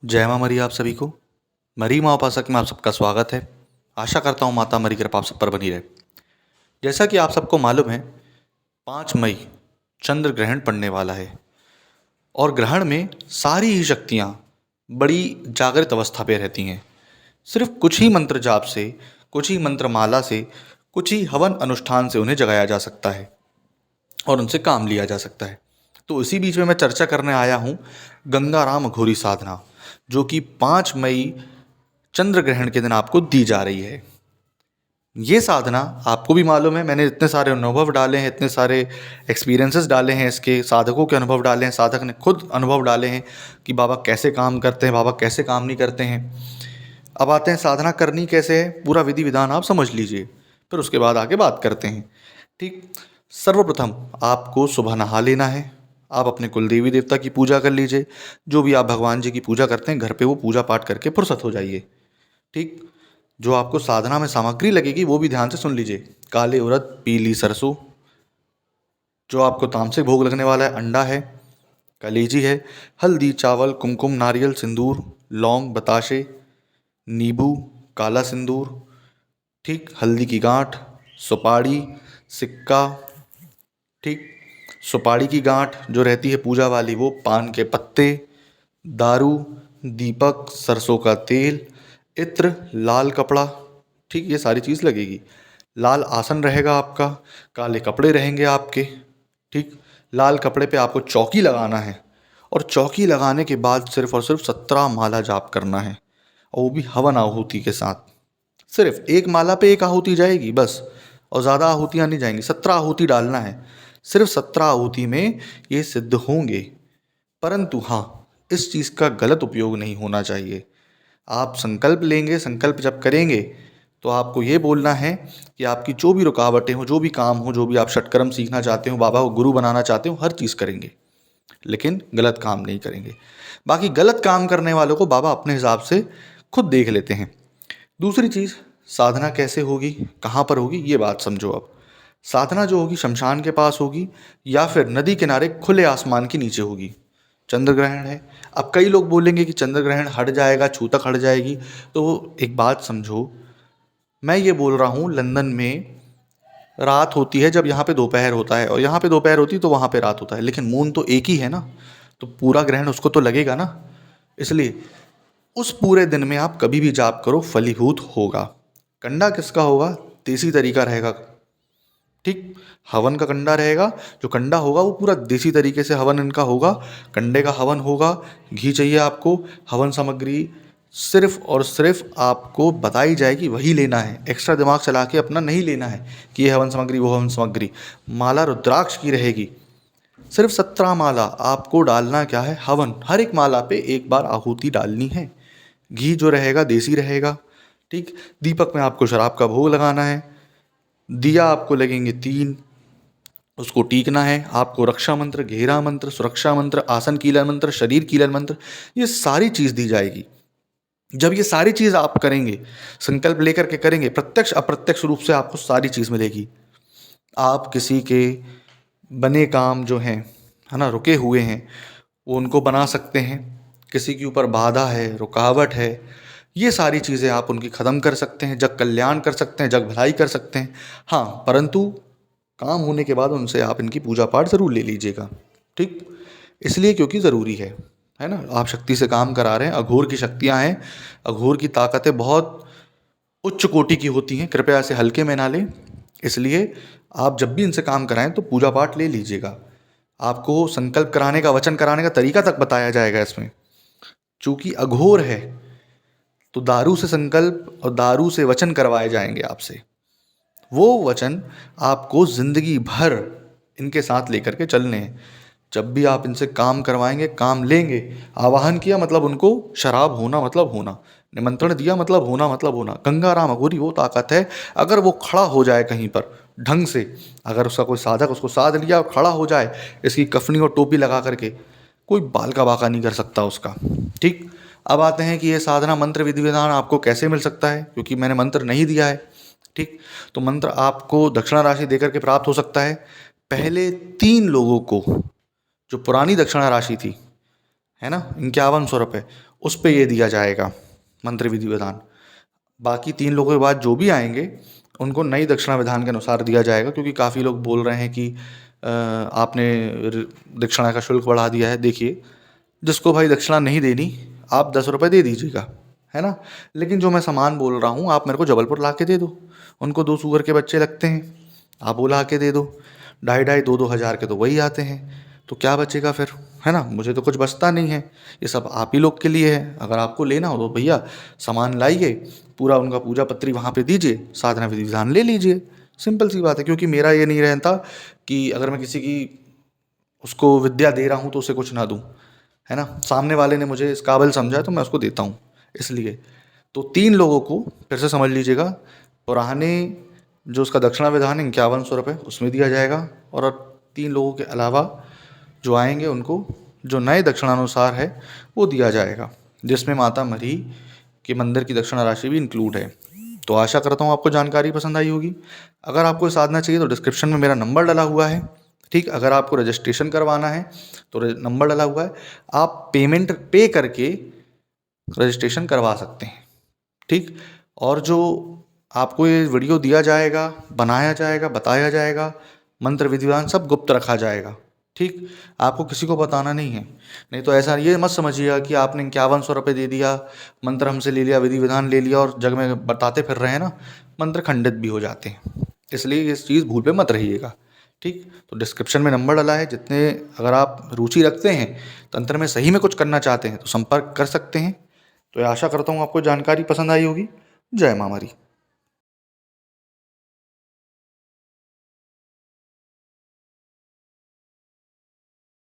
जय माँ मरी आप सभी को। मरी माँ उपासक में आप सबका स्वागत है। आशा करता हूँ माता मरी कृपा आप सब पर बनी रहे। जैसा कि आप सबको मालूम है, 5 मई चंद्र ग्रहण पड़ने वाला है और ग्रहण में सारी ही शक्तियाँ बड़ी जागृत अवस्था पे रहती हैं। सिर्फ कुछ ही मंत्र जाप से, कुछ ही मंत्र माला से, कुछ ही हवन अनुष्ठान से उन्हें जगाया जा सकता है और उनसे काम लिया जा सकता है। तो इसी बीच में मैं चर्चा करने आया हूँ गंगाराम अघोरी साधना, जो कि 5 मई चंद्र ग्रहण के दिन आपको दी जा रही है। ये साधना आपको भी मालूम है, मैंने इतने सारे अनुभव डाले हैं, इतने सारे एक्सपीरियंसेस डाले हैं, इसके साधकों के अनुभव डाले हैं, साधक ने खुद अनुभव डाले हैं कि बाबा कैसे काम करते हैं, बाबा कैसे काम नहीं करते हैं। अब आते हैं साधना करनी कैसे है, पूरा विधि विधान आप समझ लीजिए, फिर उसके बाद आगे बात करते हैं। ठीक, सर्वप्रथम आपको सुबह नहा लेना है। आप अपने कुल देवी देवता की पूजा कर लीजिए। जो भी आप भगवान जी की पूजा करते हैं घर पे, वो पूजा पाठ करके फुर्सत हो जाइए। ठीक, जो आपको साधना में सामग्री लगेगी वो भी ध्यान से सुन लीजिए। काले उड़द, पीली सरसों, जो आपको तामसिक भोग लगने वाला है अंडा है, कलेजी है, हल्दी, चावल, कुमकुम, नारियल, सिंदूर, लौंग, बताशे, नींबू, काला सिंदूर, ठीक, हल्दी की गांठ, सुपारी, सिक्का, ठीक, सुपारी की गांठ जो रहती है पूजा वाली वो, पान के पत्ते, दारू, दीपक, सरसों का तेल, इत्र, लाल कपड़ा, ठीक, ये सारी चीज़ लगेगी। लाल आसन रहेगा आपका, काले कपड़े रहेंगे आपके, ठीक। लाल कपड़े पे आपको चौकी लगाना है और चौकी लगाने के बाद सिर्फ और सिर्फ 17 माला जाप करना है, और वो भी हवन आहुति के साथ। सिर्फ एक माला पे एक आहुति जाएगी बस, और ज़्यादा आहुतियाँ नहीं जाएंगी। 17 आहुति डालना है, सिर्फ 17 आहुति में ये सिद्ध होंगे। परंतु हाँ, इस चीज़ का गलत उपयोग नहीं होना चाहिए। आप संकल्प लेंगे, संकल्प जब करेंगे तो आपको ये बोलना है कि आपकी जो भी रुकावटें हो, जो भी काम हो, जो भी आप षटकर्म सीखना चाहते हो, बाबा को गुरु बनाना चाहते हो, हर चीज़ करेंगे, लेकिन गलत काम नहीं करेंगे। बाकी गलत काम करने वालों को बाबा अपने हिसाब से खुद देख लेते हैं। दूसरी चीज़, साधना कैसे होगी, कहाँ पर होगी, ये बात समझो। अब साधना जो होगी शमशान के पास होगी या फिर नदी किनारे खुले आसमान के नीचे होगी। चंद्र ग्रहण है। अब कई लोग बोलेंगे कि चंद्र ग्रहण हट जाएगा, छूतक हट जाएगी। तो एक बात समझो, मैं ये बोल रहा हूँ लंदन में रात होती है जब यहाँ पे दोपहर होता है, और यहाँ पे दोपहर होती है तो वहाँ पे रात होता है, लेकिन मून तो एक ही है ना, तो पूरा ग्रहण उसको तो लगेगा ना। इसलिए उस पूरे दिन में आप कभी भी जाप करो, फलीभूत होगा। कंडा किसका होगा, देसी तरीका रहेगा, ठीक। हवन का कंडा रहेगा, जो कंडा होगा वो पूरा देसी तरीके से हवन इनका होगा। कंडे का हवन होगा, घी चाहिए आपको, हवन सामग्री सिर्फ और सिर्फ आपको बताई जाएगी वही लेना है। एक्स्ट्रा दिमाग चला के अपना नहीं लेना है कि ये हवन सामग्री, वो हवन सामग्री। माला रुद्राक्ष की रहेगी, सिर्फ 17 माला आपको डालना क्या है, हवन। हर एक माला पे एक बार आहुति डालनी है। घी जो रहेगा देसी रहेगा, ठीक। दीपक में आपको शराब का भोग लगाना है। दिया आपको लगेंगे 3, उसको टीकना है। आपको रक्षा मंत्र, घेरा मंत्र, सुरक्षा मंत्र, आसन कीलन मंत्र, शरीर कीलन मंत्र, ये सारी चीज़ दी जाएगी। जब ये सारी चीज़ आप करेंगे, संकल्प लेकर के करेंगे, प्रत्यक्ष अप्रत्यक्ष रूप से आपको सारी चीज़ मिलेगी। आप किसी के बने काम जो हैं, है ना, रुके हुए हैं, वो उनको बना सकते हैं। किसी के ऊपर बाधा है, रुकावट है, ये सारी चीज़ें आप उनकी ख़त्म कर सकते हैं, जग कल्याण कर सकते हैं, जग भलाई कर सकते हैं। हाँ, परंतु काम होने के बाद उनसे आप इनकी पूजा पाठ ज़रूर ले लीजिएगा, ठीक। इसलिए क्योंकि ज़रूरी है ना। आप शक्ति से काम करा रहे हैं, अघोर की शक्तियाँ हैं, अघोर की ताकतें बहुत उच्च कोटि की होती हैं, कृपया इसे हल्के में ना लें। इसलिए आप जब भी इनसे काम कराएं तो पूजा पाठ ले लीजिएगा। आपको संकल्प कराने का, वचन कराने का तरीका तक बताया जाएगा इसमें। चूँकि अघोर है तो दारू से संकल्प और दारू से वचन करवाए जाएंगे आपसे। वो वचन आपको जिंदगी भर इनके साथ लेकर के चलने हैं। जब भी आप इनसे काम करवाएंगे, काम लेंगे, आवाहन किया मतलब उनको शराब होना मतलब होना, निमंत्रण दिया मतलब होना मतलब होना। गंगाराम अघोरी वो ताकत है, अगर वो खड़ा हो जाए कहीं पर ढंग से, अगर उसका कोई साधक उसको साध लिया और खड़ा हो जाए इसकी कफनी और टोपी लगा करके, कोई बाल का बाका नहीं कर सकता उसका, ठीक। अब आते हैं कि ये साधना मंत्र विधि विधान आपको कैसे मिल सकता है, क्योंकि मैंने मंत्र नहीं दिया है, ठीक। तो मंत्र आपको दक्षिणा राशि देकर के प्राप्त हो सकता है। पहले 3 लोगों को, जो पुरानी दक्षिणा राशि थी, है ना, 51 रुपये, उस पे ये दिया जाएगा मंत्र विधि विधान। बाकी 3 लोगों के बाद जो भी आएंगे उनको नई दक्षिणा विधान के अनुसार दिया जाएगा, क्योंकि काफ़ी लोग बोल रहे हैं कि आपने दक्षिणा का शुल्क बढ़ा दिया है। देखिए, जिसको भाई दक्षिणा नहीं देनी, आप 10 रुपये दे दीजिएगा, है ना। लेकिन जो मैं सामान बोल रहा हूँ, आप मेरे को जबलपुर ला के दे दो। उनको 2 सूअर के बच्चे लगते हैं, आप वो ला के दे दो। 2,500 2,000 के तो वही आते हैं, तो क्या बचेगा फिर, है ना। मुझे तो कुछ बचता नहीं है। ये सब आप ही लोग के लिए है। अगर आपको लेना हो तो भैया सामान लाइए, पूरा उनका पूजा पत्री वहाँ पे दीजिए, साधना विधि विधान ले लीजिए। सिंपल सी बात है। क्योंकि मेरा ये नहीं रहता कि अगर मैं किसी की उसको विद्या दे रहा हूँ तो उसे कुछ ना दूँ, है ना। सामने वाले ने मुझे इस काबिल समझा तो मैं उसको देता हूँ, इसलिए। तो 3 लोगों को फिर से समझ लीजिएगा, पुराने जो उसका दक्षिणा विधान है 5100 रुपये, उसमें दिया जाएगा। और 3 लोगों के अलावा जो आएंगे उनको जो नए दक्षिणानुसार है वो दिया जाएगा, जिसमें माता मरी के मंदिर की दक्षिणा राशि भी इंक्लूड है। तो आशा करता हूँ आपको जानकारी पसंद आई होगी। अगर आपको साधना चाहिए तो डिस्क्रिप्शन में मेरा नंबर डला हुआ है, ठीक। अगर आपको रजिस्ट्रेशन करवाना है तो नंबर डला हुआ है, आप पेमेंट पे करके रजिस्ट्रेशन करवा सकते हैं, ठीक। और जो आपको ये वीडियो दिया जाएगा, बनाया जाएगा, बताया जाएगा, मंत्र विधि विधान सब गुप्त रखा जाएगा, ठीक। आपको किसी को बताना नहीं है। नहीं तो ऐसा ये मत समझिएगा कि आपने 5100 रुपये दे दिया, मंत्र हमसे ले लिया, विधि विधान ले लिया और जग में बताते फिर रहे हैं ना, मंत्र खंडित भी हो जाते हैं। इसलिए इस चीज़ भूल पे मत रहिएगा, ठीक। तो डिस्क्रिप्शन में नंबर डला है। जितने अगर आप रुचि रखते हैं तंत्र में, सही में कुछ करना चाहते हैं, तो संपर्क कर सकते हैं। तो आशा करता हूँ आपको जानकारी पसंद आई होगी। जय माँ मरी।